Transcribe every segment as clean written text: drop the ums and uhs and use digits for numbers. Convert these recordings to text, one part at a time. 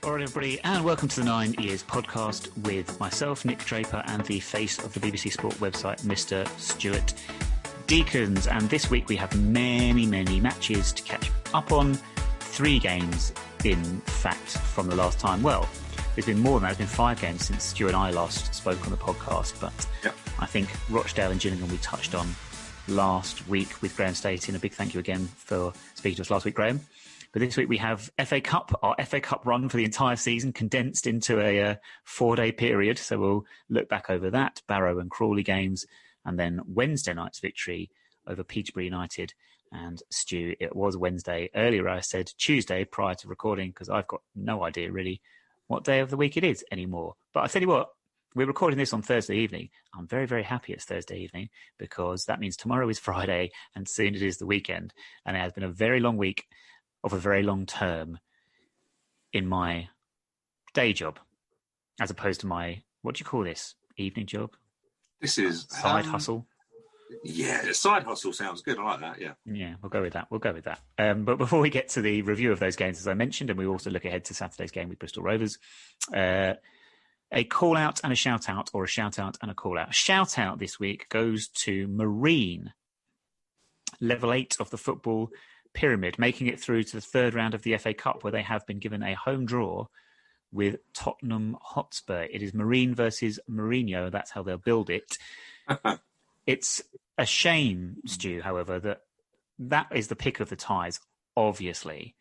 All right, everybody, and welcome to the 9 Years podcast with myself, Nick Draper, and the face of the BBC Sport website, Mr. Stuart Deacons. And this week we have many matches to catch up on. 3 games, in fact, from the last time. Well, there's been more than that. There's been 5 games since Stu and I last spoke on the podcast. But yep. I think Rochdale and Gillingham we touched on last week with Graham Staten. A big thank you again for speaking to us last week, Graham. But this week we have FA Cup, our FA Cup run for the entire season, condensed into a 4-day period. So we'll look back over that, Barrow and Crawley games, and then Wednesday night's victory over Peterborough United. And Stu, it was Wednesday. Earlier I said Tuesday prior to recording because I've got no idea really what day of the week it is anymore. But I tell you what, we're recording this on Thursday evening. I'm very happy it's Thursday evening because that means tomorrow is Friday and soon it is the weekend. And it has been a very long week of a very long term in my day job, as opposed to my, what do you call this, evening job? This is... Side hustle? Yeah, side hustle sounds good. I like that, yeah. Yeah, we'll go with that. But before we get to the review of those games, as I mentioned, and we also look ahead to Saturday's game with Bristol Rovers, a call-out and a shout-out, or a shout-out and a call-out. Shout-out this week goes to Marine, level 8 of the football pyramid, making it through to the third round of the FA Cup, where they have been given a home draw with Tottenham Hotspur. It is Marine versus Mourinho. That's how they'll build it. It's a shame, Stu, however, that is the pick of the ties, obviously.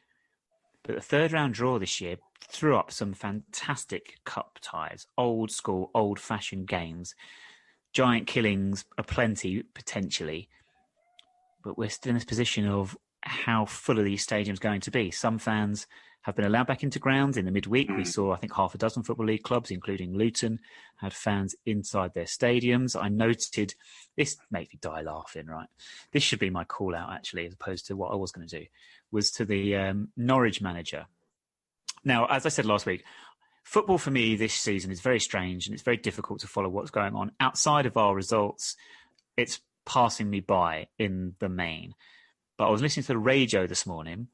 But the third round draw this year threw up some fantastic cup ties, old school, old-fashioned games, giant killings aplenty, potentially. But we're still in this position of how full are these stadiums going to be? Some fans have been allowed back into grounds in the midweek. We saw, I think, half a dozen Football League clubs, including Luton, had fans inside their stadiums. I noted, this makes me die laughing, right? This should be my call out, actually, as opposed to what I was going to do, was to the Norwich manager. Now, as I said last week, football for me this season is very strange and it's very difficult to follow what's going on. Outside of our results, it's passing me by in the main. But I was listening to the radio this morning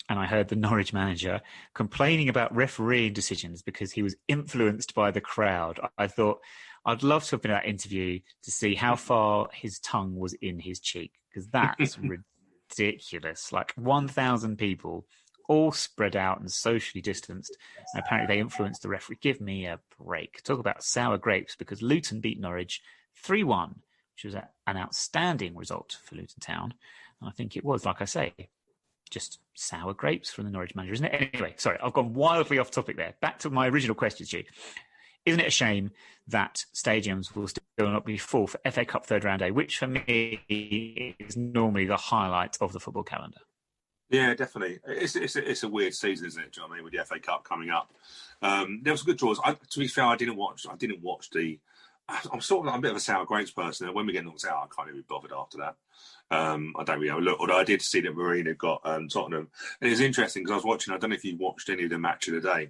and I heard the Norwich manager complaining about refereeing decisions because he was influenced by the crowd. I thought I'd love to have been at that interview to see how far his tongue was in his cheek, because that's ridiculous. Like 1,000 people all spread out and socially distanced. And apparently they influenced the referee. Give me a break. Talk about sour grapes, because Luton beat Norwich 3-1, which was an outstanding result for Luton Town. And I think it was, like I say, just sour grapes from the Norwich manager, isn't it? Anyway, sorry, I've gone wildly off topic there. Back to my original question, Stu. Isn't it a shame that stadiums will still not be full for FA Cup third round day, which for me is normally the highlight of the football calendar? Yeah, definitely. It's a weird season, isn't it? Do you know what I mean? With the FA Cup coming up, there was good draws. To be fair, I didn't watch the. I'm a bit of a sour grapes person, and when we get knocked out, I can't even be bothered after that. I don't really have a look. Although I did see that Marine had got Tottenham, and it was interesting because I was watching. I don't know if you watched any of the match of the day,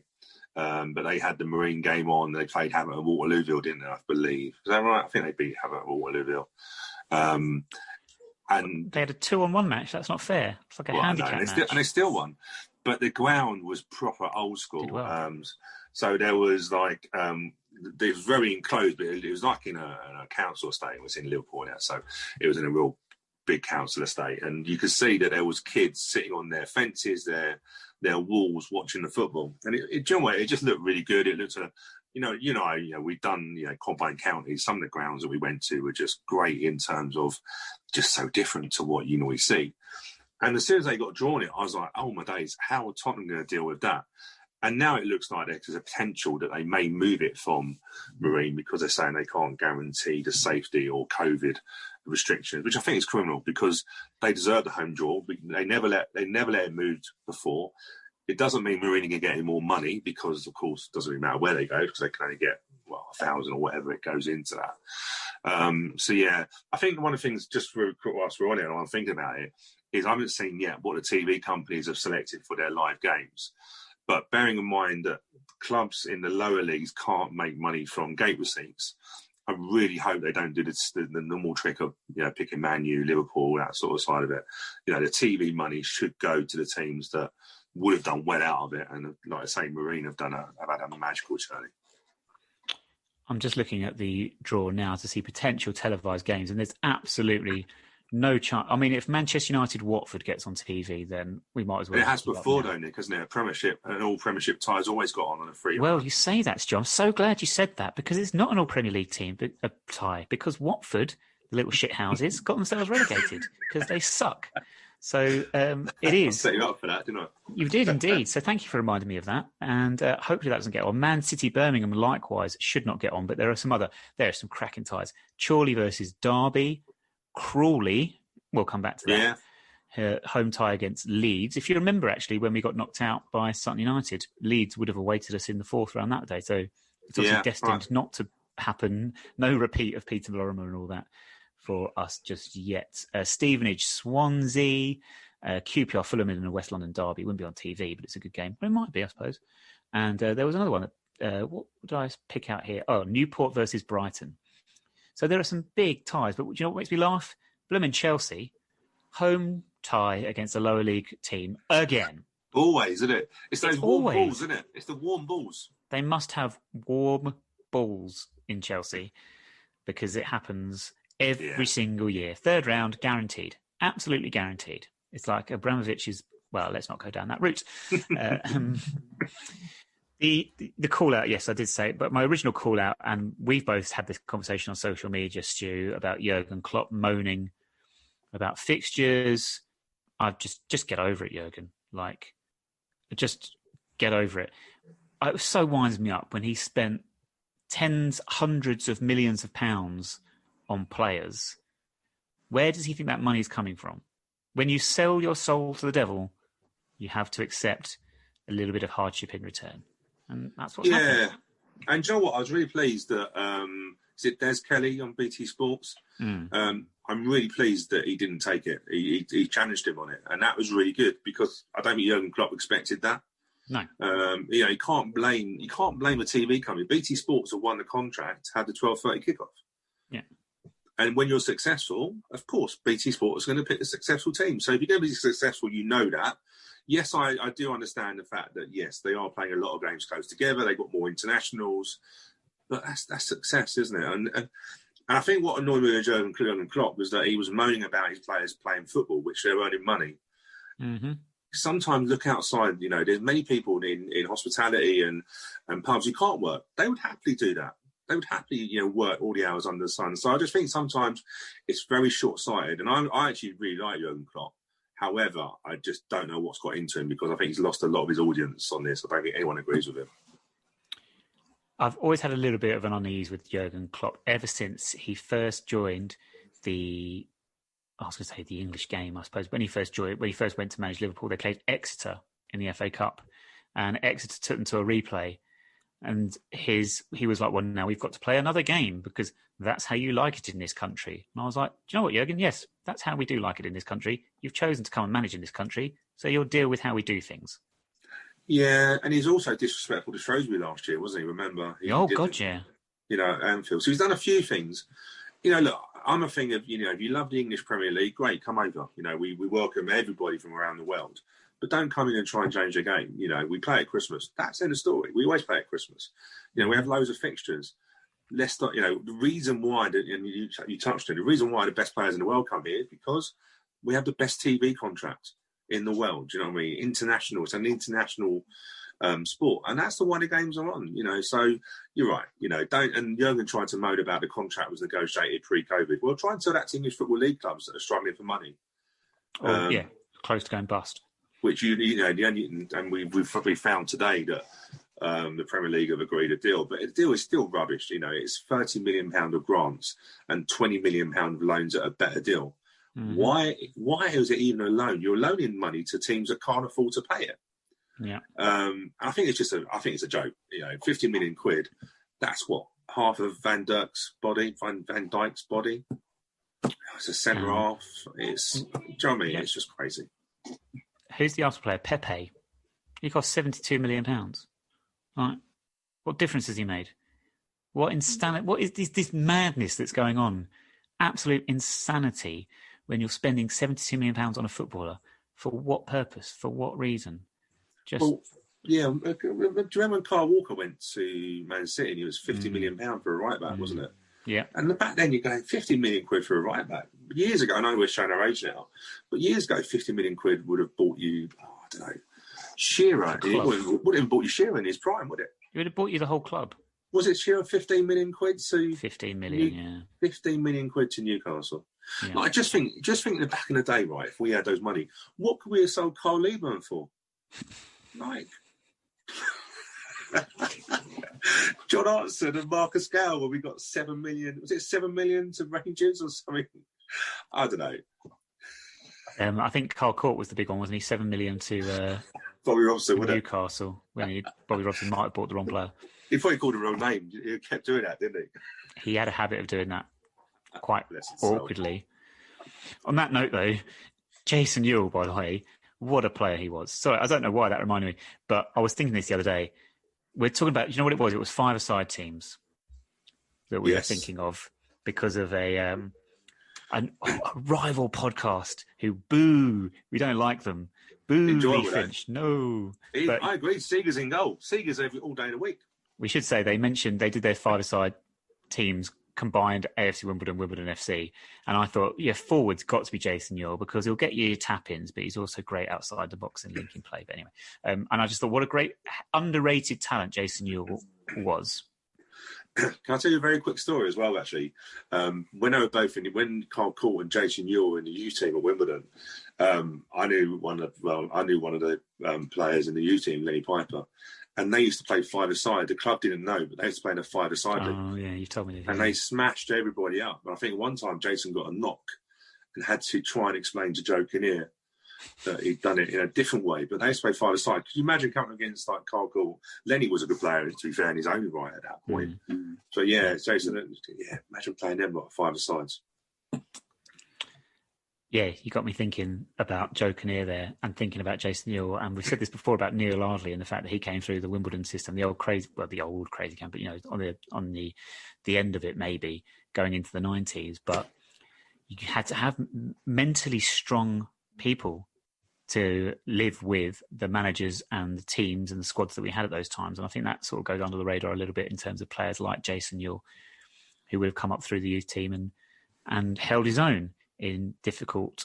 but they had the Marine game on. They played Hamilton and Waterlooville, didn't they? I believe. Is that right? I think they beat Hamilton and Waterlooville. And they had a 2-on-1 match. That's not fair. It's like a handicap match. And they still won. But the ground was proper old school. Well. So there was like, it was very enclosed, but it was like in a council estate. It was in Liverpool now. So it was in a real big council estate. And you could see that there was kids sitting on their fences, their walls, watching the football. And it just looked really good. It looked we've done, combined counties. Some of the grounds that we went to were just great in terms of just so different to what you normally see. And as soon as they got drawn it, I was like, oh my days, how are Tottenham going to deal with that? And now it looks like there's a potential that they may move it from Marine because they're saying they can't guarantee the safety or COVID restrictions, which I think is criminal because they deserve the home draw. They never let it move before. It doesn't mean Marine can get any more money because, of course, it doesn't really matter where they go because they can only get 1,000 or whatever it goes into that. I think one of the things, just whilst we're on it, and I'm thinking about it, is I haven't seen yet what the TV companies have selected for their live games. But bearing in mind that clubs in the lower leagues can't make money from gate receipts, I really hope they don't do the normal trick of picking Man U, Liverpool, that sort of side of it. The TV money should go to the teams that would have done well out of it. And like I say, Marine have had a magical journey. I'm just looking at the draw now to see potential televised games, and there's absolutely no chance. I mean, if Manchester United Watford gets on TV, then we might as well. It has before, though, Nick, hasn't it? A Premiership, and all Premiership ties always got on a free. Well, you say that, Stu. I'm so glad you said that, because it's not an all Premier League team, but a tie. Because Watford, the little shithouses, got themselves relegated because they suck. So it is. I set you up for that, didn't I? You did indeed. So thank you for reminding me of that. And hopefully that doesn't get on. Man City, Birmingham, likewise, should not get on. But there are some cracking ties. Chorley versus Derby. Crawley, we'll come back to that. Yeah. Home tie against Leeds. If you remember, actually, when we got knocked out by Sutton United, Leeds would have awaited us in the fourth round that day. So it's obviously destined not to happen. No repeat of Peterborough and all that for us just yet. Stevenage, Swansea, QPR, Fulham in a West London derby. It wouldn't be on TV, but it's a good game. Well, it might be, I suppose. And there was another one. What did I pick out here? Oh, Newport versus Brighton. So there are some big ties. But do you know what makes me laugh? Blooming Chelsea, home tie against a lower league team again. Always, isn't it? It's those warm balls, isn't it? It's the warm balls. They must have warm balls in Chelsea, because it happens every single year. Third round, guaranteed. Absolutely guaranteed. It's like Abramovich's... Well, let's not go down that route. The call-out, yes, I did say it, but my original call-out, and we've both had this conversation on social media, Stu, about Jurgen Klopp moaning about fixtures. I've just get over it, Jurgen. Like, just get over it. It so winds me up when he spent hundreds of millions of pounds on players. Where does he think that money is coming from? When you sell your soul to the devil, you have to accept a little bit of hardship in return. And that's what's happening. And you know what? I was really pleased that, is it Des Kelly on BT Sports? I'm really pleased that he didn't take it. He challenged him on it. And that was really good, because I don't think Jurgen Klopp expected that. No. You can't blame a TV company. BT Sports have won the contract, had the 12:30 kickoff. Yeah. And when you're successful, of course, BT Sports is going to pick a successful team. So if you're going to be successful, you know that. Yes, I do understand the fact that, yes, they are playing a lot of games close together. They've got more internationals. But that's success, isn't it? And I think what annoyed me with Jurgen Klopp was that he was moaning about his players playing football, which they're earning money. Mm-hmm. Sometimes look outside, there's many people in hospitality and pubs who can't work. They would happily do that. They would happily, work all the hours under the sun. So I just think sometimes it's very short-sighted. And I actually really like Jurgen Klopp. However, I just don't know what's got into him, because I think he's lost a lot of his audience on this. I don't think anyone agrees with him. I've always had a little bit of an unease with Jurgen Klopp ever since he first joined the English game, I suppose. When he first went to manage Liverpool, they played Exeter in the FA Cup, and Exeter took them to a replay. And he was like, well, now we've got to play another game, because that's how you like it in this country. And I was like, do you know what, Jurgen? Yes, that's how we do like it in this country. You've chosen to come and manage in this country, so you'll deal with how we do things. Yeah, and he's also disrespectful to Shrewsbury last year, wasn't he? Remember? Anfield. So he's done a few things. Look, I'm a thing of, if you love the English Premier League, great, come over. We welcome everybody from around the world. But don't come in and try and change the game. We play at Christmas. That's in the story. We always play at Christmas. We have loads of fixtures. Let's not, the reason why, and you touched on it, the reason why the best players in the world come here is because we have the best TV contract in the world. Do you know what I mean? International. It's an international sport. And that's the why the games are on, So you're right. And Jurgen tried to moan about the contract was negotiated pre-COVID. Well, try and tell that to English Football League clubs that are struggling for money. Close to going bust. Which we've found today that the Premier League have agreed a deal, but the deal is still rubbish. It's £30 million of grants and £20 million of loans at a better deal. Mm-hmm. Why is it even a loan? You're loaning money to teams that can't afford to pay it. Yeah. I think it's a joke. 50 million quid. That's what, half of Van Dijk's body. It's a centre half. It's, do you know what I mean? Yeah. It's just crazy. Who's the Arsenal player? Pepe. He cost £72 million. Right. What difference has he made? What is this madness that's going on? Absolute insanity when you're spending £72 million on a footballer. For what purpose? For what reason? Yeah. Do you remember when Kyle Walker went to Man City and he was £50 million for a right back, wasn't it? Yeah. And back then you're going £50 million for a right back. Years ago, I know we're showing our age now, but years ago, £50 million would have bought you, I don't know, Shearer. It wouldn't have bought you Shearer in his prime, would it? It would have bought you the whole club. Was it Shearer 15 million quid to 15 million, 15 million quid to Newcastle. Yeah. Like, just think that back in the day, right, if we had those money, what could we have sold Carl Lieberman for? Like John Hartson and Marcus Gale, where we got 7 million. Was it 7 million to Rangers or something? I don't know. I think Carl Court was the big one, wasn't he? 7 million to Bobby Robson, Newcastle. Bobby Robson might have bought the wrong player. He thought he called the wrong name. He kept doing that, didn't he? He had a habit of doing that quite awkwardly. On that note, though, Jason Ewell, by the way, what a player he was. Sorry, I don't know why that reminded me, but I was thinking this the other day. We're talking about, you know what it was? It was five-a-side teams that we were thinking of because of a rival podcast who boo. We don't like them. Boo, Lee Finch. No. I agree. Seeger's in goal. Seeger's all day of the week. We should say they did their five-a-side teams combined AFC Wimbledon, Wimbledon FC. And I thought, forward's got to be Jason Ewell because he'll get you tap-ins, but he's also great outside the box and linking play. But anyway, and I just thought, what a great underrated talent Jason Ewell was. Can I tell you a very quick story as well, actually? When they were both when Carl Court and Jason Ewell were in the U team at Wimbledon, I knew one of the players in the U team, Lenny Piper, and they used to play five-a-side. The club didn't know, but they used to play in a five-a-side league. Oh, yeah, you told me. And they smashed everybody up. And I think one time Jason got a knock and had to try and explain to Joe Kinnear that he'd done it in a different way. But they used to play five-a-side. Could you imagine coming against like Carl Court? Lenny was a good player, to be fair, in his own right at that point. Mm-hmm. So, Jason, imagine playing them like five-a-sides. Yeah, you got me thinking about Joe Kinnear there and thinking about Jason Ewell. And we've said this before about Neil Ardley and the fact that he came through the Wimbledon system, the old crazy camp, but on the end of it, maybe going into the 90s. But you had to have mentally strong people to live with the managers and the teams and the squads that we had at those times. And I think that sort of goes under the radar a little bit in terms of players like Jason Ewell, who would have come up through the youth team and held his own in difficult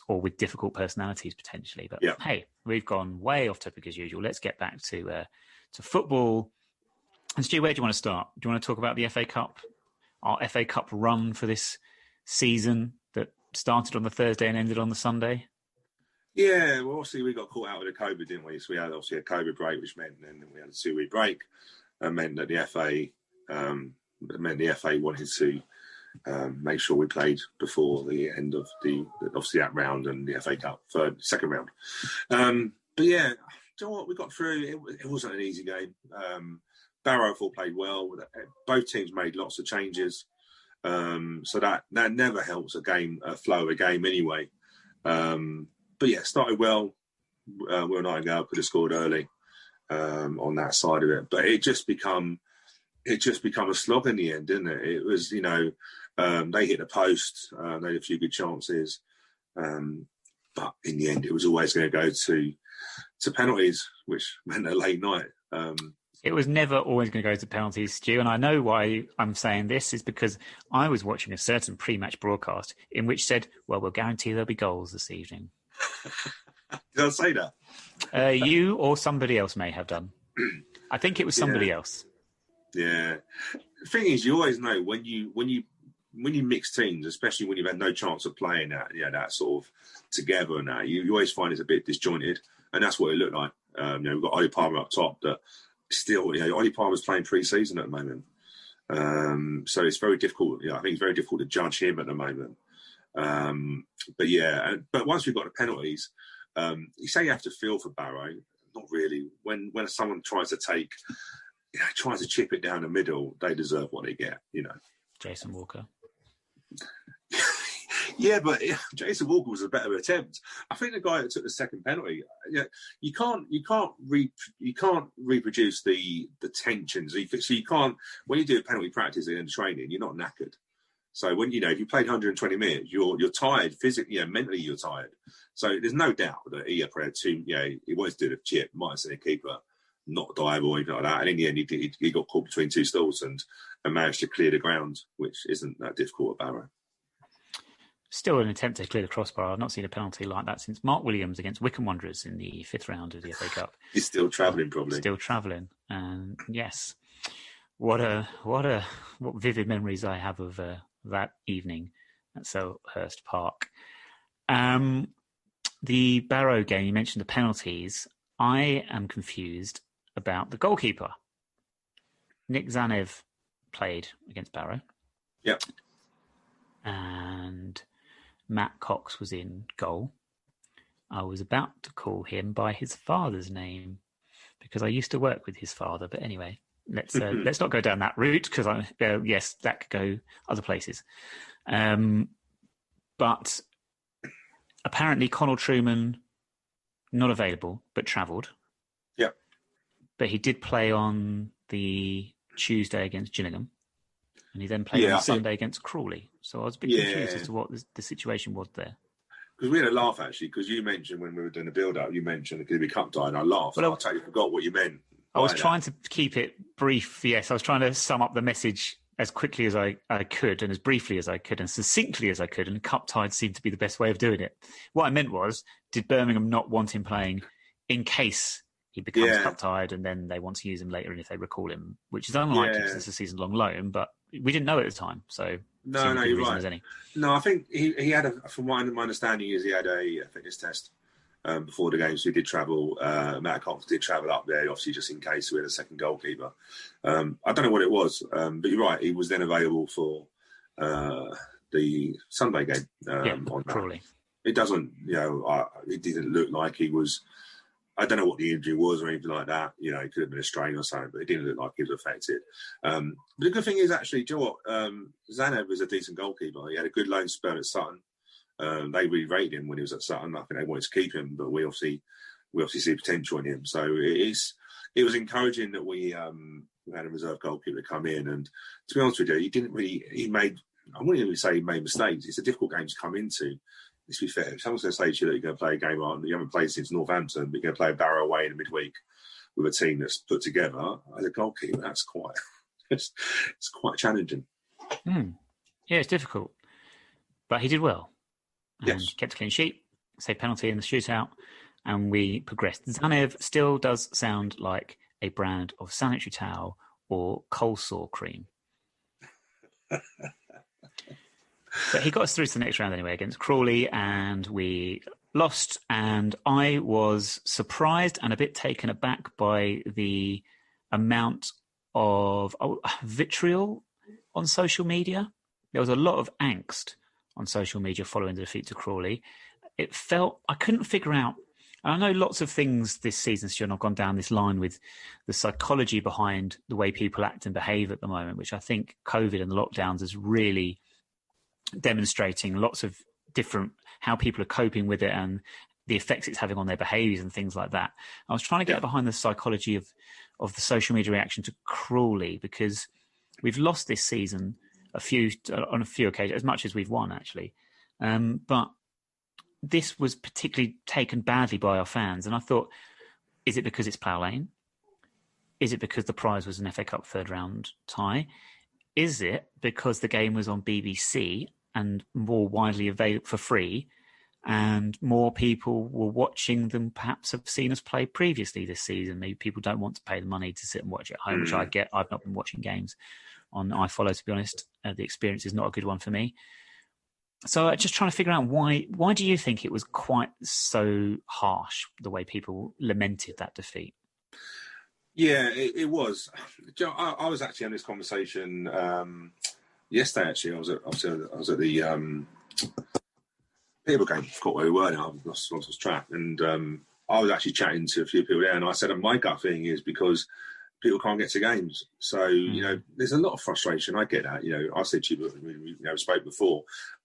personalities potentially. But hey, we've gone way off topic as usual. Let's get back to football. And Stu, where do you want to start? Do you want to talk about the FA Cup, our FA Cup run for this season that started on the Thursday and ended on the Sunday? Yeah, well, obviously we got caught out with the COVID, didn't we? So we had obviously a COVID break, which meant then we had a 2-week break. And meant that the FA wanted to make sure we played before the end of that round and the FA Cup second round. But yeah, do you know what? We got through. It wasn't an easy game. Barrow played well. Both teams made lots of changes. So that never helps a flow of a game anyway. But yeah, started well. Will Nightingale could have scored early on that side of it, but it just become a slog in the end, didn't it? It was, they hit the post, they had a few good chances, but in the end, it was always going to go to penalties, which meant a late night. It was never always going to go to penalties, Stu, and I know why I'm saying this is because I was watching a certain pre-match broadcast in which said, well, we'll guarantee there'll be goals this evening. Did I say that? You or somebody else may have done. I think it was somebody else. Yeah. The thing is, you always know when you mix teams, especially when you've had no chance of playing that sort of together and that, you always find it's a bit disjointed, and that's what it looked like. We've got Ollie Palmer up top that still, Ollie Palmer's playing pre-season at the moment. So it's very difficult. I think it's very difficult to judge him at the moment. But once we've got the penalties, you say you have to feel for Barrow. Not really. When someone tries to chip it down the middle, they deserve what they get. Jason Walker. Yeah, but Jason Walker was a better attempt. I think the guy that took the second penalty, you can't reproduce the tensions. So you can't, when you do a penalty practice in training, you're not knackered. So when if you played 120 minutes, you're tired physically, mentally you're tired. So there's no doubt that he had two. He wanted to do the chip, might have seen a keeper not dive or anything like that. And in the end, he got caught between two stools and managed to clear the ground, which isn't that difficult at Barrow. Still an attempt to clear the crossbar. I've not seen a penalty like that since Mark Williams against Wycombe Wanderers in the 5th round of the FA Cup. He's still travelling, probably. Still travelling, and yes, what vivid memories I have of that evening at Selhurst Park. The Barrow game, you mentioned the penalties. I am confused about the goalkeeper. Nick Zanev played against Barrow. Yep. And Matt Cox was in goal. I was about to call him by his father's name because I used to work with his father. But anyway, let's not go down that route because yes, that could go other places. But apparently, Connell Truman not available but travelled. Yep. But he did play on the Tuesday against Gillingham. And he then played on Sunday against Crawley. So I was a bit confused as to what the situation was there. Because we had a laugh, actually, because you mentioned when we were doing the build-up, you mentioned it could be cup tie, and I laughed. Well, I totally forgot what you meant. I was trying to keep it brief, yes. I was trying to sum up the message as quickly as I could and as briefly as I could and succinctly as I could, and cup tied seemed to be the best way of doing it. What I meant was, did Birmingham not want him playing in case he becomes cup tied and then they want to use him later and if they recall him, which is unlikely because it's a season-long loan, but we didn't know at the time, so no, you're right. No, I think he had from my understanding is he had a fitness test before the game, so he did travel. Matt Cox did travel up there, obviously just in case we had a second goalkeeper. I don't know what it was, but you're right. He was then available for the Sunday game on Crawley. It doesn't, it didn't look like he was. I don't know what the injury was or anything like that. It could have been a strain or something, but it didn't look like he was affected. But the good thing is, actually, do you know what? Zanev was a decent goalkeeper. He had a good loan spell at Sutton. They really rated him when he was at Sutton. I think they wanted to keep him, but we obviously see potential in him. So it was encouraging that we had a reserve goalkeeper come in. And to be honest with you, I wouldn't even say he made mistakes. It's a difficult game to come into. Let's be fair. If someone's going to say to you that you're going to play a game on, you haven't played since Northampton, but you're going to play Barrow away in the midweek with a team that's put together, as a goalkeeper, that's quite it's quite challenging. Yeah, it's difficult. But he did well. Yes. Kept a clean sheet, saved penalty in the shootout, and we progressed. Zanev still does sound like a brand of sanitary towel or coleslaw cream. But he got us through to the next round anyway against Crawley, and we lost. And I was surprised and a bit taken aback by the amount of vitriol on social media. There was a lot of angst on social media following the defeat to Crawley. It felt, I couldn't figure out, and I know lots of things this season, Stu, and I've gone down this line with the psychology behind the way people act and behave at the moment, which I think COVID and the lockdowns is really demonstrating lots of different, how people are coping with it and the effects it's having on their behaviours and things like that. I was trying to get behind the psychology of the social media reaction to Crawley, because we've lost this season on a few occasions, as much as we've won, actually. But this was particularly taken badly by our fans. And I thought, is it because it's Plough Lane? Is it because the prize was an FA Cup third round tie? Is it because the game was on BBC and more widely available for free, and more people were watching than perhaps have seen us play previously this season? Maybe people don't want to pay the money to sit and watch at home, which I get. I've not been watching games on iFollow, to be honest. The experience is not a good one for me. So just trying to figure out why do you think it was quite so harsh, the way people lamented that defeat? Yeah, it was. I was actually on this conversation yesterday. Actually, I was at the Peterborough game. I forgot where we were now. I lost track, and I was actually chatting to a few people there, and I said, my gut feeling is because people can't get to games. So there's a lot of frustration. I get that. I said to you, we spoke before.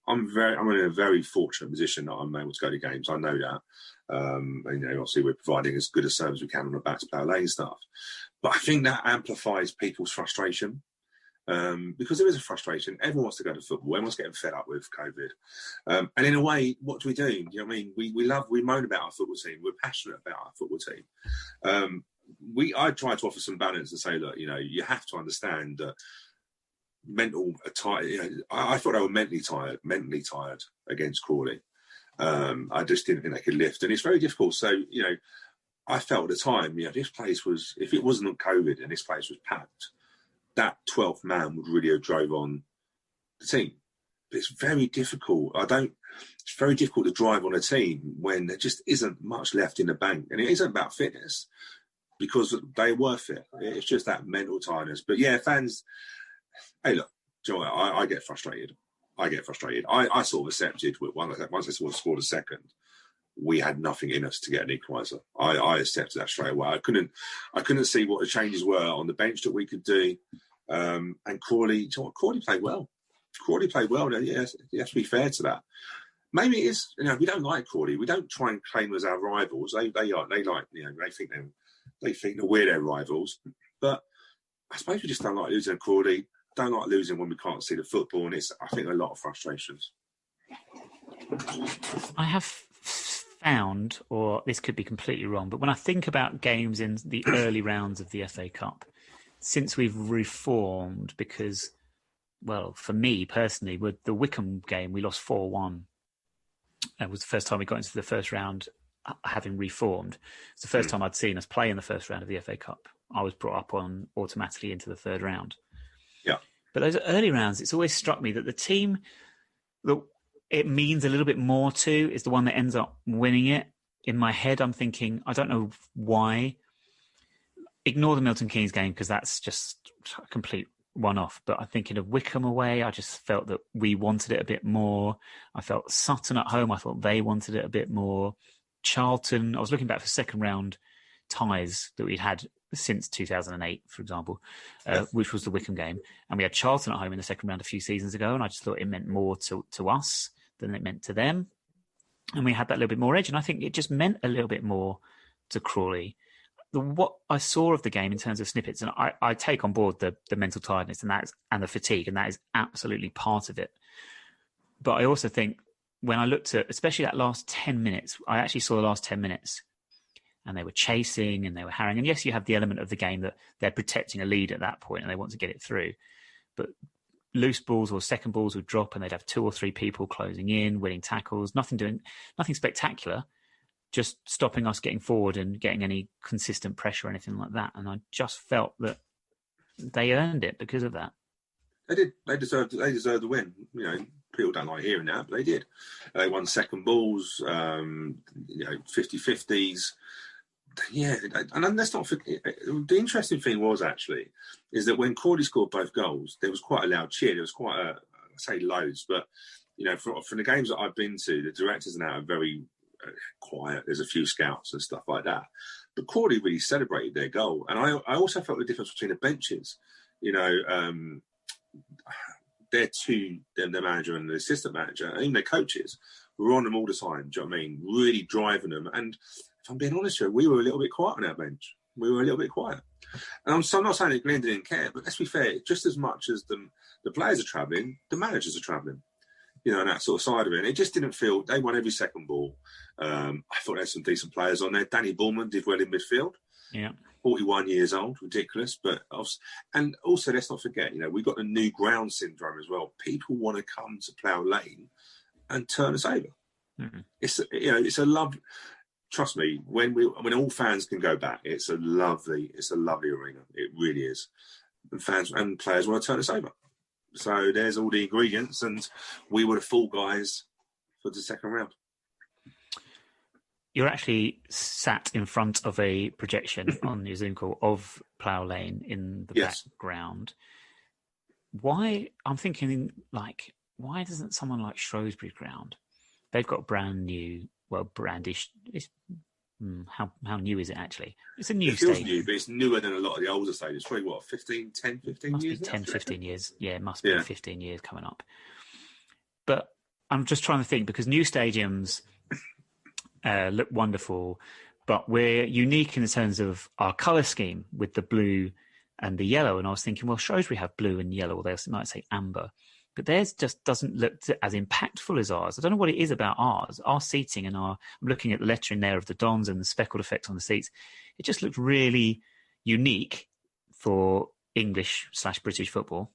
I'm in a very fortunate position that I'm able to go to games. I know that. Obviously we're providing as good a service we can on the back to Plough Lane stuff. But I think that amplifies people's frustration. because there is a frustration. Everyone wants to go to football. Everyone's getting fed up with COVID. And in a way, what do? You know what I mean? We moan about our football team. We're passionate about our football team. I try to offer some balance and say, look, you know, you have to understand that mental tired. You know, I thought they were mentally tired against Crawley. I just didn't think they could lift, and it's very difficult. So, you know, I felt at the time, you know, this place was, if it wasn't COVID and this place was packed, that 12th man would really have drove on the team. But it's very difficult. It's very difficult to drive on a team when there just isn't much left in the bank. And it isn't about fitness, because they were fit. It's just that mental tiredness. But yeah, fans, hey, look, do you know what? I get frustrated. I sort of accepted once I sort of scored a second, we had nothing in us to get an equaliser. I accepted that straight away. I couldn't see what the changes were on the bench that we could do. And Crawley, you know what? Crawley played well. Yes, you have to be fair to that. Maybe it is, you know, we don't like Crawley. We don't try and claim as our rivals. They like, you know, they think that we're their rivals. But I suppose we just don't like losing to Crawley. Don't like losing when we can't see the football, and it's, I think, a lot of frustrations. I have found, or this could be completely wrong, but when I think about games in the early rounds of the FA Cup, since we've reformed, because, well, for me personally, with the Wycombe game, we lost 4-1. It was the first time we got into the first round having reformed. It's the first time I'd seen us play in the first round of the FA Cup. I was brought up on automatically into the third round. Yeah. But those early rounds, it's always struck me that the team that it means a little bit more to is the one that ends up winning it. In my head, I'm thinking, I don't know why. Ignore the Milton Keynes game, because that's just a complete one-off. But I'm thinking of Wycombe away. I just felt that we wanted it a bit more. I felt Sutton at home. I thought they wanted it a bit more. Charlton, I was looking back for second round ties that we'd had since 2008, for example, which was the Wycombe game. And we had Charlton at home in the second round a few seasons ago, and I just thought it meant more to us than it meant to them. And we had that little bit more edge, and I think it just meant a little bit more to Crawley. What I saw of the game in terms of snippets, and I take on board the mental tiredness and the fatigue, and that is absolutely part of it. But I also think when I looked at, especially that last 10 minutes, I actually saw the last 10 minutes, and they were chasing and they were harrying. And yes, you have the element of the game that they're protecting a lead at that point and they want to get it through. But loose balls or second balls would drop and they'd have 2 or 3 people closing in, winning tackles, nothing spectacular, just stopping us getting forward and getting any consistent pressure or anything like that. And I just felt that they earned it because of that. They did. They deserved the win. You know, people don't like hearing that, but they did. They won second balls, 50-50s. Yeah, and let's not forget, the interesting thing was actually is that when Crawley scored both goals, there was quite a loud cheer. There was quite I say loads, but you know, from the games that I've been to, the directors now are very quiet. There's a few scouts and stuff like that, but Crawley really celebrated their goal. And I also felt the difference between the benches. You know, the manager and the assistant manager, and even their coaches, were on them all the time. Do you know what I mean? Really driving them. And if I'm being honest with you, we were a little bit quiet on our bench. We were a little bit quiet. And I'm not saying that Glenn didn't care, but let's be fair, just as much as the players are travelling, the managers are travelling. You know, and that sort of side of it. And it just didn't feel, they won every second ball. I thought there's some decent players on there. Danny Bullman did well in midfield. Yeah. 41 years old, ridiculous. And also, let's not forget, you know, we've got the new ground syndrome as well. People want to come to Plough Lane and turn us over. Mm-hmm. It's a love. Trust me, when all fans can go back, it's a lovely arena. It really is. And fans and players want to turn us over. So there's all the ingredients, and we were the fall guys for the second round. You're actually sat in front of a projection on your Zoom call of Plough Lane in the background. Why? I'm thinking, like, why doesn't someone like Shrewsbury Ground? They've got brand new, brandish. How new is it actually? It's a new stadium. It feels new, but it's newer than a lot of the older stadiums. Probably what, 15 must years? Be 10, 15 years. Yeah, it must be 15 years coming up. But I'm just trying to think, because new stadiums look wonderful, but we're unique in the terms of our colour scheme with the blue and the yellow. And I was thinking, well, Shrewsbury have blue and yellow, or they might say amber. But theirs just doesn't look as impactful as ours. I don't know what it is about ours. Our seating and I'm looking at the lettering there of the Dons and the speckled effect on the seats. It just looked really unique for English/British football.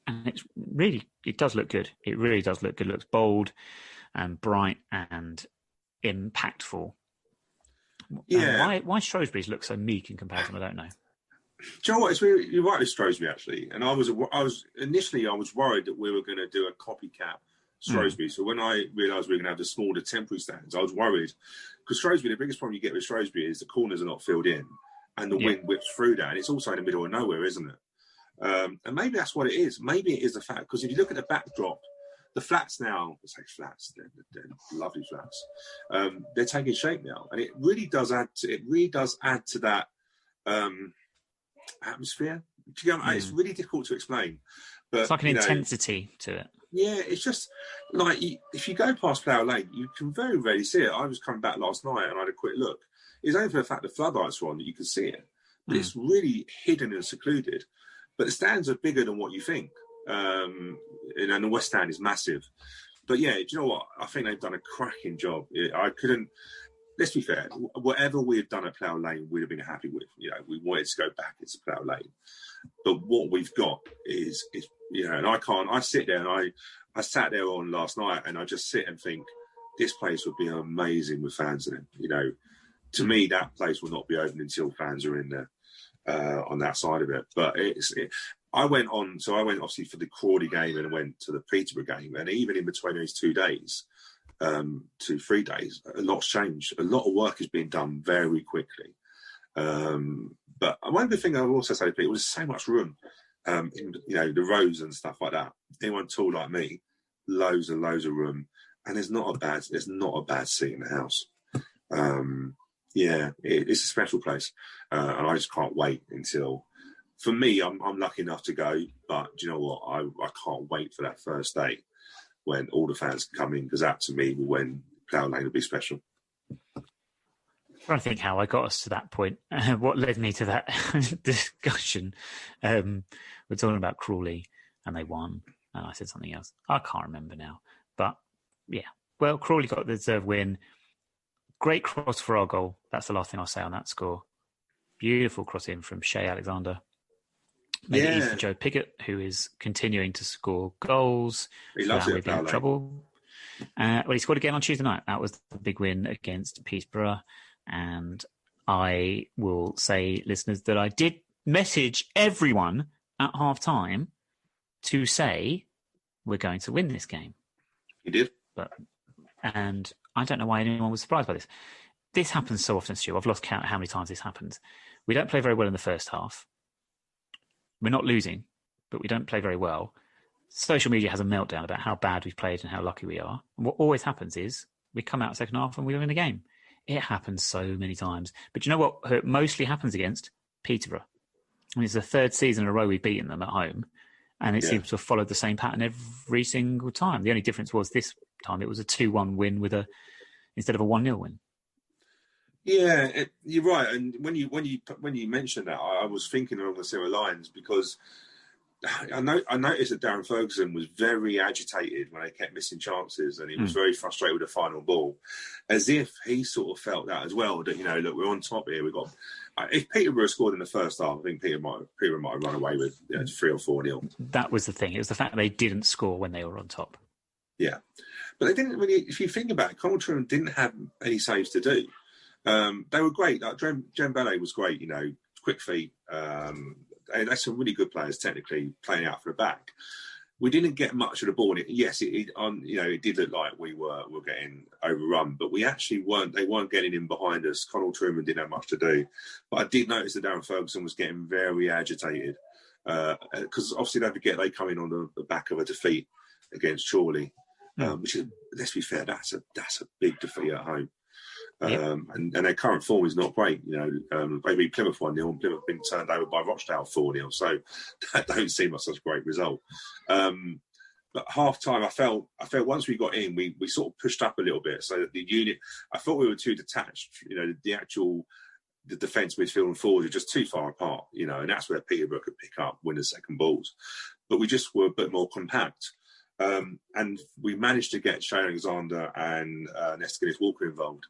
And it does look good. It really does look good. It looks bold and bright and impactful. Yeah. Why Shrewsbury's look so meek in comparison, I don't know. Do you know what? It's really, you're right with Shrewsbury, actually. And I was initially worried that we were going to do a copycat Shrewsbury. So when I realised we were going to have the smaller temporary stands, I was worried. Because Shrewsbury, the biggest problem you get with Shrewsbury is the corners are not filled in and the wind whips through that. And it's also in the middle of nowhere, isn't it? And maybe that's what it is. Maybe it is the fact, because if you look at the backdrop, the flats now, I say flats, they're lovely flats. They're taking shape now. And it really does add to that atmosphere. It's really difficult to explain, but it's like an intensity to it. Yeah, it's just like if you go past Flower Lane, you can very rarely see it. I was coming back last night and I had a quick look. It's only for the fact the floodlights were on that you can see it, but it's really hidden and secluded. But the stands are bigger than what you think, and the West Stand is massive. But yeah, do you know what? I think they've done a cracking job. I couldn't. Let's be fair. Whatever we had done at Plough Lane, we'd have been happy with. We wanted to go back into Plough Lane, but what we've got is and I can't. I sit there and I sat there on last night, and I just sit and think this place would be amazing with fans in it. To me, that place will not be open until fans are in there on that side of it. But I went obviously for the Crawley game and I went to the Peterborough game, and even in between those 2 days. 2-3 days, a lot's changed. A lot of work is being done very quickly. But one good thing I will also say to people was so much room in the rows and stuff like that. Anyone tall like me, loads and loads of room, and there's not a bad seat in the house. It's a special place, and I just can't wait until. For me, I'm lucky enough to go, but do you know what? I can't wait for that first day. When all the fans come in, because that to me when Plough Lane will be special. I'm trying to think how I got us to that point. What led me to that discussion? We're talking about Crawley and they won, and I said something else. I can't remember now. But yeah, well, Crawley got the deserved win. Great cross for our goal. That's the last thing I'll say on that score. Beautiful cross in from Shea Alexander. Made it easy for Joe Piggott, who is continuing to score goals. He loves it. In trouble. He scored again on Tuesday night. That was the big win against Peterborough. And I will say, listeners, that I did message everyone at half-time to say we're going to win this game. You did? And I don't know why anyone was surprised by this. This happens so often, Stu. I've lost count how many times this happens. We don't play very well in the first half. We're not losing, but we don't play very well. Social media has a meltdown about how bad we've played and how lucky we are. And what always happens is we come out second half and we win the game. It happens so many times. But you know what it mostly happens against? Peterborough. I mean, it's the third season in a row we've beaten them at home. And it seems to have followed the same pattern every single time. The only difference was this time it was a 2-1 win instead of a 1-0 win. Yeah, you're right. And when you mentioned that, I was thinking along the similar lines, because I noticed that Darren Ferguson was very agitated when they kept missing chances, and he was very frustrated with the final ball, as if he sort of felt that as well. That look, we're on top here. We got. If Peterborough scored in the first half, I think Peterborough might have run away with 3 or 4-0. That was the thing. It was the fact that they didn't score when they were on top. Yeah, but they didn't really. If you think about it, Connell didn't have any saves to do. They were great. Like Jem Ballet was great. Quick feet. And that's some really good players technically playing out for the back. We didn't get much of the ball. Yes, it did look like we were getting overrun, but we actually weren't. They weren't getting in behind us. Connell Truman didn't have much to do, but I did notice that Darren Ferguson was getting very agitated because obviously don't forget they come in on the back of a defeat against Chorley, which is, let's be fair, that's a big defeat at home. And their current form is not great. They beat Plymouth 1-0 and Plymouth been turned over by Rochdale 4-0. So that don't seem like such a great result. But half time, I felt once we got in, we sort of pushed up a little bit. So that the unit, I thought we were too detached. The the defence, midfield and forwards are just too far apart, and that's where Peterborough could pick up winners' second balls. But we just were a bit more compact. And we managed to get Shane Alexander and Nesta Guinness-Walker involved.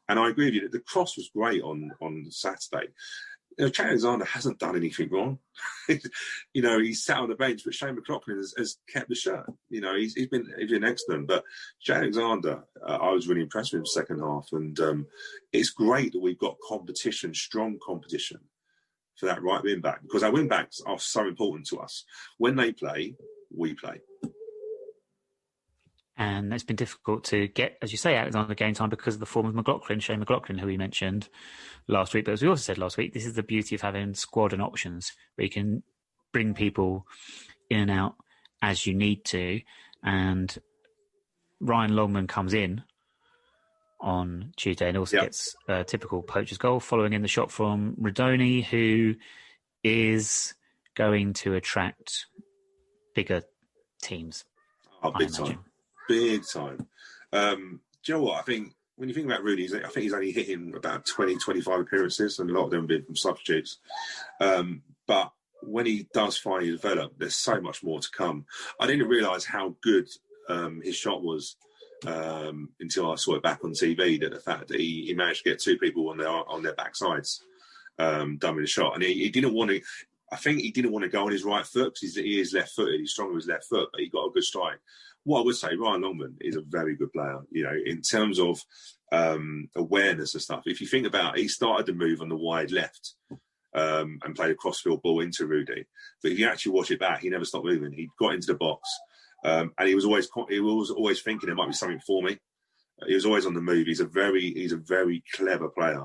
And I agree with you that the cross was great on Saturday. Shane Alexander hasn't done anything wrong. He's sat on the bench, but Shane McLaughlin has kept the shirt. He's been excellent. But Shane Alexander, I was really impressed with him second half. And it's great that we've got competition, strong competition for that right wing back, because our wing backs are so important to us. When they play, we play. And it's been difficult to get, as you say, Alexander game time because of the form of Shane McLaughlin, who we mentioned last week. But as we also said last week, this is the beauty of having squad and options, where you can bring people in and out as you need to. And Ryan Longman comes in on Tuesday and also gets a typical poacher's goal, following in the shot from Radoni, who is going to attract bigger teams. Oh, big time. Big time. Do you know what? I think when you think about Rudy, I think he's only hitting about 20, 25 appearances, and a lot of them have been from substitutes. But when he does finally develop, there's so much more to come. I didn't realise how good his shot was until I saw it back on TV, that the fact that he managed to get two people on their backsides done with a shot. And he didn't want to... I think he didn't want to go on his right foot because he is left-footed. He's strong with his left foot, but he got a good strike. What I would say, Ryan Longman is a very good player, in terms of awareness and stuff. If you think about it, he started the move on the wide left and played a crossfield ball into Rudy. But if you actually watch it back, he never stopped moving. He got into the box and he was always thinking there might be something for me. He was always on the move. He's a very clever player.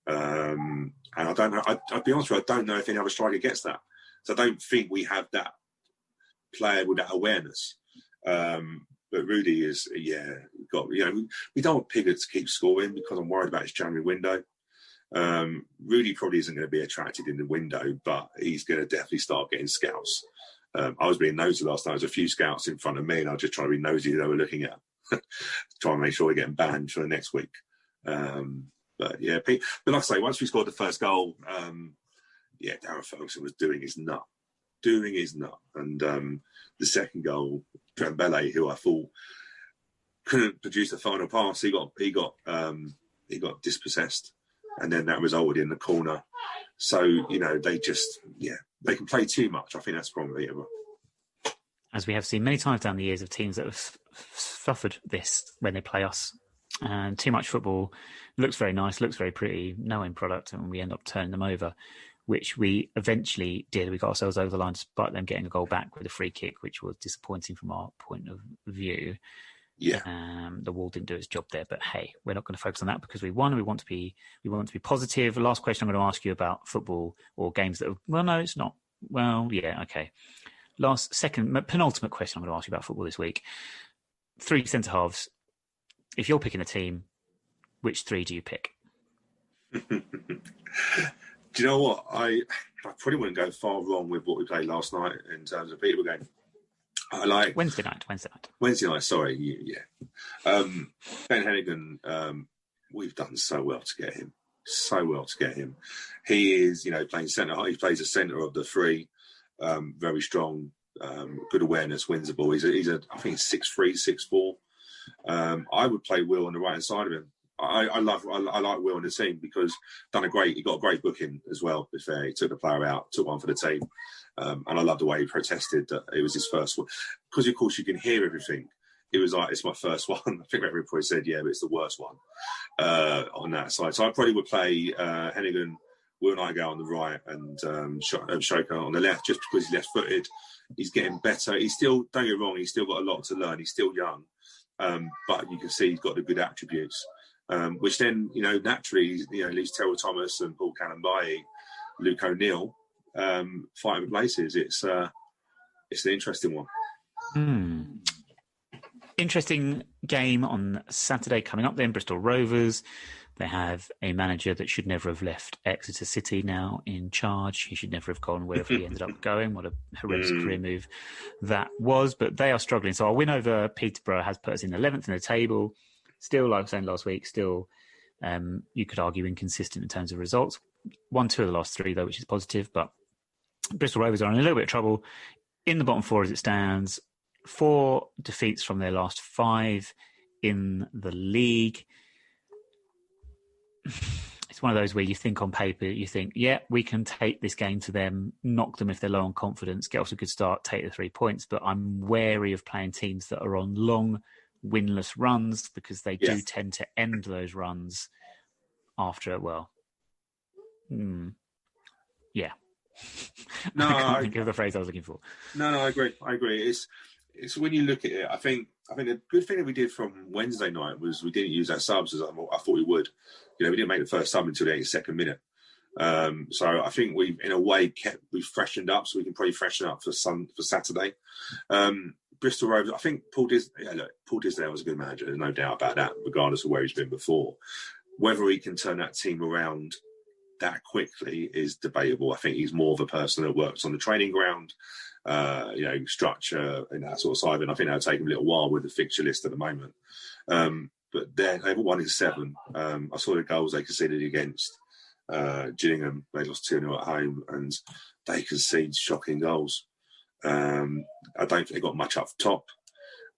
And I don't know, I'll be honest with you, I don't know if any other striker gets that. So I don't think we have that player with that awareness. But Rudy is, we don't want Piggott to keep scoring because I'm worried about his January window. Rudy probably isn't going to be attracted in the window, but he's going to definitely start getting scouts. I was being nosy last night. There was a few scouts in front of me, and I was just trying to be nosy who they were looking at, trying to make sure we're getting banned for the next week. But like I say, once we scored the first goal, Darren Ferguson was doing his nut. And the second goal, Trembele, who I thought couldn't produce the final pass, he got dispossessed, and then that resulted in the corner. So they can play too much. I think that's probably it. As we have seen many times down the years of teams that have suffered this when they play us. And too much football looks very nice, looks very pretty, no end product, and we end up turning them over, which we eventually did. We got ourselves over the line despite them getting a goal back with a free kick, which was disappointing from our point of view. Yeah, the wall didn't do its job there, but hey, we're not going to focus on that because we won. We want to be positive. The last question I'm going to ask you about football or games that. Well, no, it's not. Well, yeah, okay. Penultimate question I'm going to ask you about football this week. 3 centre halves. If you're picking a team, which 3 do you pick? Do you know what? I probably wouldn't go far wrong with what we played last night in terms of Peterborough game. I like Wednesday night. Sorry, yeah. Ben Hennigan, we've done so well to get him. He is, playing centre. He plays the centre of the 3. Very strong, good awareness, wins the ball. I think he's 6'3", 6'4". I would play Will on the right hand side of him. I like Will on the team because he got a great booking as well. To be fair, he took the player out, took one for the team, and I love the way he protested that it was his first one. Because of course you can hear everything. It was like, it's my first one. I think everybody said, yeah, but it's the worst one on that side. So I probably would play Hennigan, Will Nightingale on the right, and Shoka on the left, just because he's left-footed. He's getting better. He's still, don't get me wrong, he's still got a lot to learn. He's still young. But you can see he's got the good attributes, which then, naturally, leaves Terrell Thomas and Paul Cannon-Bailly, Luke O'Neill, fighting for places. It's an interesting one. Interesting game on Saturday coming up then, Bristol Rovers. They have a manager that should never have left Exeter City now in charge. He should never have gone wherever he ended up going. What a horrendous career move that was. But they are struggling. So our win over Peterborough has put us in 11th in the table. Still, like I was saying last week, still You could argue inconsistent in terms of results. 1-2 of the last 3, though, which is positive. But Bristol Rovers are in a little bit of trouble in the bottom 4 as it stands. 4 defeats from their last 5 in the league. It's one of those where you think on paper, you think, yeah, we can take this game to them, knock them if they're low on confidence, get off to a good start, take the 3 points. But I'm wary of playing teams that are on long, winless runs because they do tend to end those runs after, yeah. No, I can't think of the phrase I was looking for. No, I agree. It's when you look at it, I think the good thing that we did from Wednesday night was we didn't use that subs as I thought we would. We didn't make the first sub until the 82nd minute. So I think we, in a way, we freshened up, so we can probably freshen up for Saturday. Bristol Rovers, I think Paul Disdale was a good manager. There's no doubt about that, regardless of where he's been before. Whether he can turn that team around that quickly is debatable. I think he's more of a person that works on the training ground, structure and that sort of side. And I think that'll take him a little while with the fixture list at the moment. But they've won in 7. I saw the goals they conceded against Gillingham. They lost 2-0 at home, and they conceded shocking goals. I don't think they got much up top.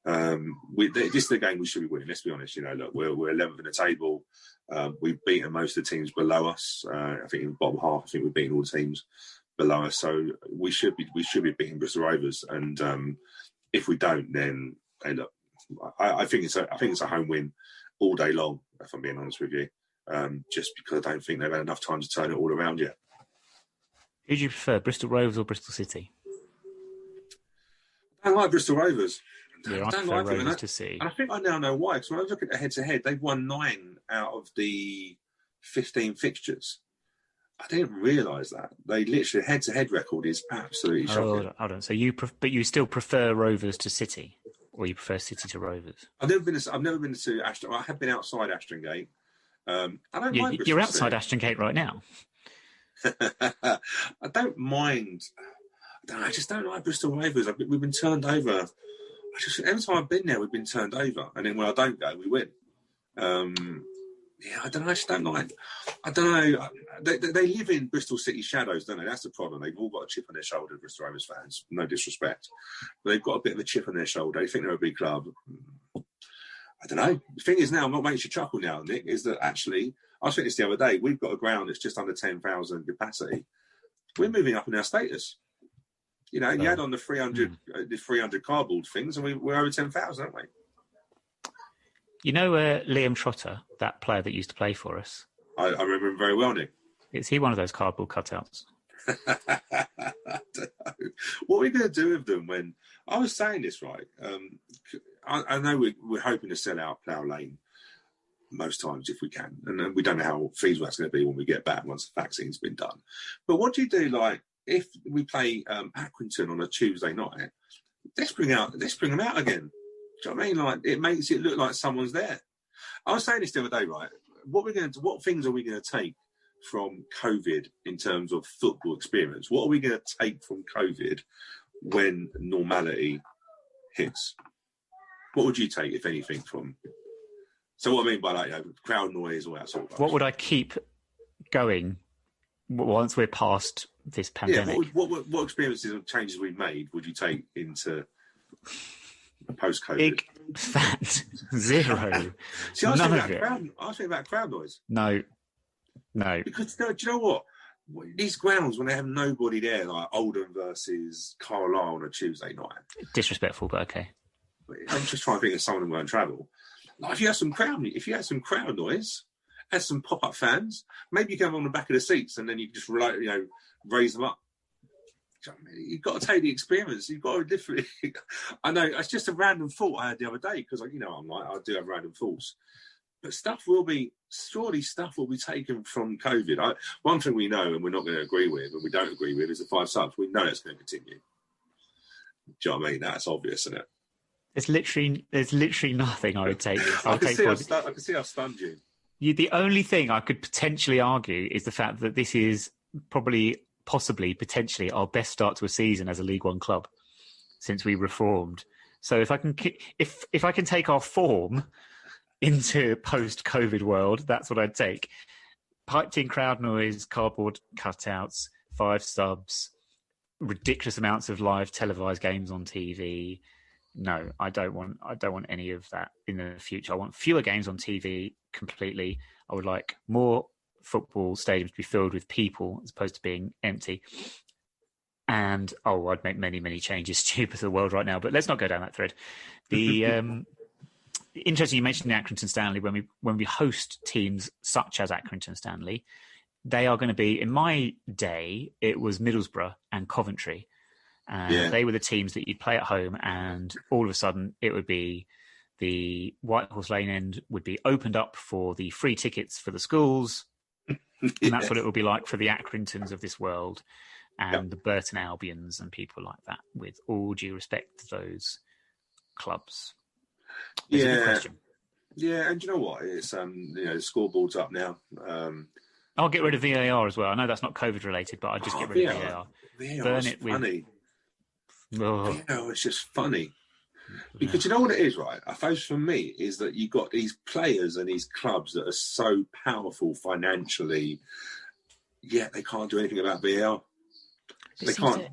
This is the game we should be winning. Let's be honest. Look, we're 11th in the table. We've beaten most of the teams below us. I think in the bottom half, I think we've beaten all the teams below us. So we should be beating Bristol Rovers. And if we don't, then hey, look, I think it's a home win all day long. If I'm being honest with you, just because I don't think they've had enough time to turn it all around yet. Who do you prefer, Bristol Rovers or Bristol City? I don't like Bristol Rovers. Yeah, I don't like Rovers to see. And I think I now know why. Because when I look at the head-to-head, they've won 9 out of the 15 fixtures. I didn't realise that. They literally, head-to-head record is absolutely shocking. Hold on. So you still prefer Rovers to City, or you prefer City to Rovers? I've never been to Ashton. I have been outside Ashton Gate. I don't mind Bristol You're outside City. Ashton Gate right now. I don't mind. I just don't like Bristol Rovers. We've been turned over. Every time I've been there, we've been turned over, and then when I don't go, we win. I don't know. I just don't like. I don't know. They live in Bristol City shadows, don't they? That's the problem. They've all got a chip on their shoulder, Bristol Rovers fans. No disrespect, but they've got a bit of a chip on their shoulder. They think they're a big club. I don't know. The thing is now, what makes you chuckle now, Nick, is that actually, I was thinking this the other day. We've got a ground that's just under 10,000 capacity. We're moving up in our status. You add on the 300 cardboard things, and we're over 10,000, aren't we? Liam Trotter, that player that used to play for us. I remember him very well, Nick. Is he one of those cardboard cutouts? I don't know. What are we going to do with them when... I was saying this, right? I know we're hoping to sell out Plough Lane most times if we can. And we don't know how feasible that's going to be when we get back once the vaccine's been done. But what do you do, if we play Accrington on a Tuesday night, let's bring them out again. Do you know what I mean? It makes it look like someone's there. I was saying this the other day, right? What things are we going to take from COVID in terms of football experience? What are we going to take from COVID when normality hits? What would you take, if anything, from? So what I mean by crowd noise, all that sort of stuff. What would I keep going once we're past this pandemic? Yeah, what experiences and changes we've made would you take into post-COVID? Big, fat, 0. See, I was thinking about crowd noise. No. Because do you know what? These grounds, when they have nobody there, like Oldham versus Carlisle on a Tuesday night. Disrespectful, but okay. I'm just trying to think of someone who won't travel. If you had some crowd noise, had some pop-up fans, maybe you can have them on the back of the seats and then you just raise them up. You've got to take the experience. You've got to differently. I know it's just a random thought I had the other day because I do have random thoughts. But stuff will be taken from COVID. One thing we know, and we're not going to agree with, and we don't agree with, is the 5 subs. We know it's going to continue. Do you know what I mean? That's obvious, isn't it? There's literally nothing I would take. I can see how stunned you. The only thing I could potentially argue is the fact that this is possibly, potentially our best start to a season as a League One club since we reformed. So if I can take our form into post-COVID world, that's what I'd take. Piped in crowd noise, cardboard cutouts, 5 subs, ridiculous amounts of live televised games on TV. No, I don't want any of that in the future. I want fewer games on TV completely. I would like more football stadiums to be filled with people as opposed to being empty. And I'd make many, many changes, stupid to the world right now. But let's not go down that thread. The interesting, you mentioned the Accrington Stanley. When we host teams such as Accrington Stanley, they are going to be, in my day, it was Middlesbrough and Coventry. They were the teams that you'd play at home, and all of a sudden it would be the White Horse Lane end would be opened up for the free tickets for the schools. And that's what it will be like for the Accringtons of this world and the Burton Albions and people like that, with all due respect to those clubs. There's a good question. Yeah, and you know what? It's the scoreboard's up now. I'll get rid of VAR as well. I know that's not COVID related, but I'd just get rid of VAR. Burn it funny. VAR is just funny. Because you know what it is, right? I suppose for me is that you've got these players and these clubs that are so powerful financially, yet they can't do anything about VAR. They can't.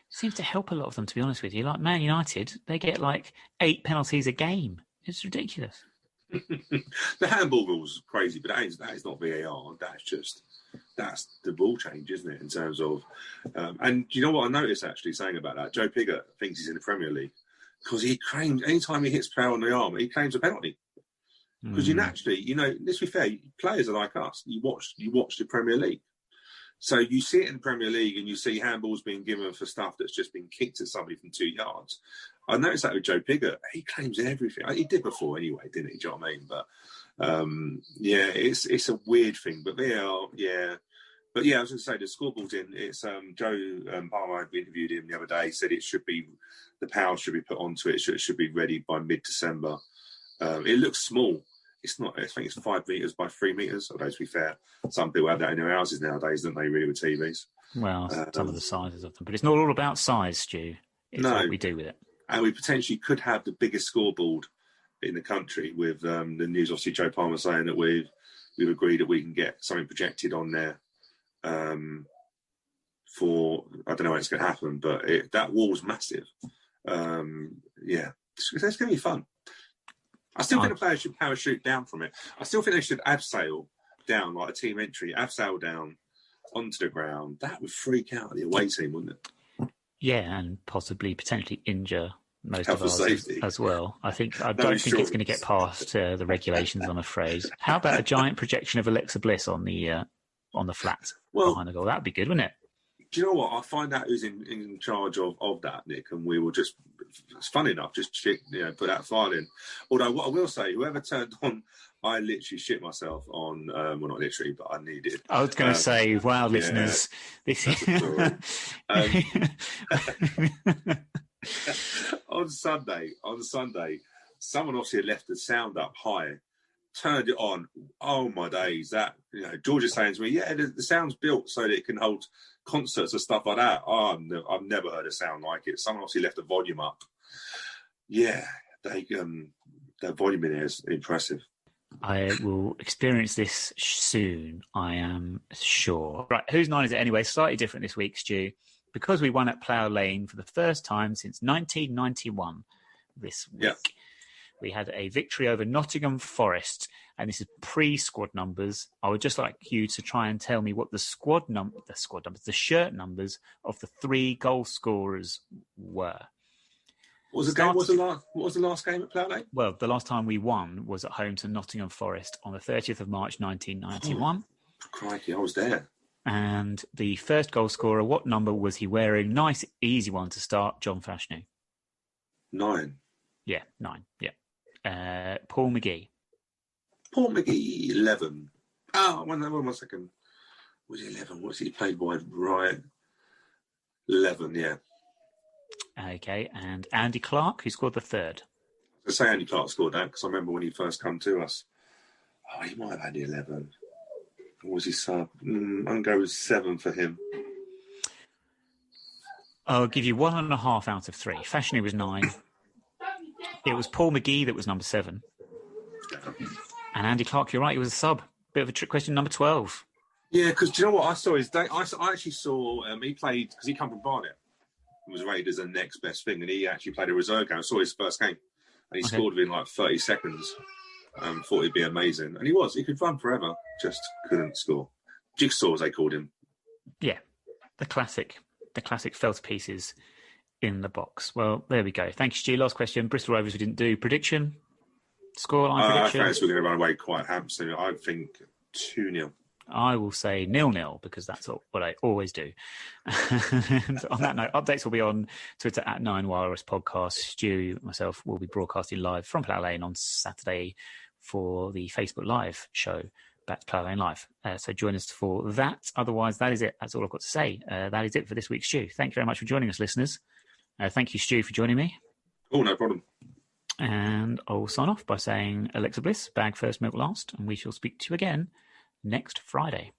Seems to help a lot of them, to be honest with you. Like Man United, they get like 8 penalties a game. It's ridiculous. The handball rule's crazy, but that is not VAR. That's the rule change, isn't it? In terms of, and you know what I noticed actually saying about that? Joe Pigott thinks he's in the Premier League because he claims anytime he hits a player on the arm, he claims a penalty. Because you naturally, let's be fair, players are like us. You watch the Premier League. So you see it in the Premier League and you see handballs being given for stuff that's just been kicked at somebody from 2 yards. I noticed that with Joe Pigott. He claims everything. He did before anyway, didn't he? Do you know what I mean? But it's a weird thing. But VAR, yeah. But yeah, I was going to say the scoreboard's in. It's Joe Palmer. We interviewed him the other day. He said the power should be put onto it. It should be ready by mid-December. It looks small. It's not. I think it's 5 meters by 3 meters. Although to be fair, some people have that in their houses nowadays, don't they? Really, with TVs. Well, some of the sizes of them, but it's not all about size, Stu. It's what we do with it. And we potentially could have the biggest scoreboard in the country. With the news, obviously, Joe Palmer saying that we've agreed that we can get something projected on there. For I don't know when it's going to happen, but that wall's massive. It's going to be fun. I still think the players should parachute down from it. I still think they should abseil down, like a team entry, abseil down onto the ground. That would freak out the away team, wouldn't it? Yeah, and potentially injure most Health of ours safety. As well. I don't think it's going to get past the regulations, I'm afraid. How about a giant projection of Alexa Bliss on the flat behind the goal? That'd be good, wouldn't it? Do you know what? I'll find out who's in charge of that, Nick, and we will just, it's fun enough, just put that file in. Although what I will say, whoever turned on, I literally shit myself on, well, not literally, but I needed. I was going to say, wow, listeners, this is... on Sunday, someone obviously had left the sound up high, turned it on. Oh my days! That George is saying to me, "Yeah, the sound's built so that it can hold concerts and stuff like that." Oh, I've never heard a sound like it. Someone obviously left the volume up. Yeah, their volume in there is impressive. I will experience this soon, I am sure. Right, whose nine is it anyway? Slightly different this week, Stu, because we won at Plough Lane for the first time since 1991 this week. Yep. We had a victory over Nottingham Forest, and this is pre-squad numbers. I would just like you to try and tell me what the shirt numbers of the 3 goal scorers were. What was the last game at Plough Lane? Well, the last time we won was at home to Nottingham Forest on the 30th of March, 1991. Oh, crikey, I was there. And the first goal scorer, what number was he wearing? Nice, easy one to start, John Fashanu. 9. Yeah, 9, yeah. Paul McGee. 11. Oh, one second. Was he 11? What's he played by? Right. 11, yeah. Okay, and Andy Clark, who scored the 3rd. I say Andy Clark scored that because I remember when he first come to us. Oh, he might have had 11. Or was he sub? I'm going to go with 7 for him. I'll give you 1.5 out of 3. Fashanu was 9. It was Paul McGee that was number 7. And Andy Clark, you're right, he was a sub. Bit of a trick question, number 12. Yeah, because do you know what I saw? I actually saw he played, because he come from Barnet, and was rated as the next best thing, and he actually played a reserve game. I saw his first game, and he scored within like 30 seconds. Thought he'd be amazing, and he was. He could run forever, just couldn't score. Jigsaw, as they called him. Yeah, the classic felt pieces in the box. Well, there we go. Thank you, Stu. Last question. Bristol Rovers we didn't do. Prediction? Scoreline prediction? I think we're going to run away quite handsomely. I think 2-0. I will say 0-0 because that's what I always do. And on that note, updates will be on Twitter at 9Wireless Podcast. Stu, myself, will be broadcasting live from Plough Lane on Saturday for the Facebook Live show, Back to Plough Lane Live. So join us for that. Otherwise, that is it. That's all I've got to say. That is it for this week's Stu. Thank you very much for joining us, listeners. Thank you, Stu, for joining me. Oh, no problem. And I'll sign off by saying Alexa Bliss, bag first, milk last, and we shall speak to you again next Friday.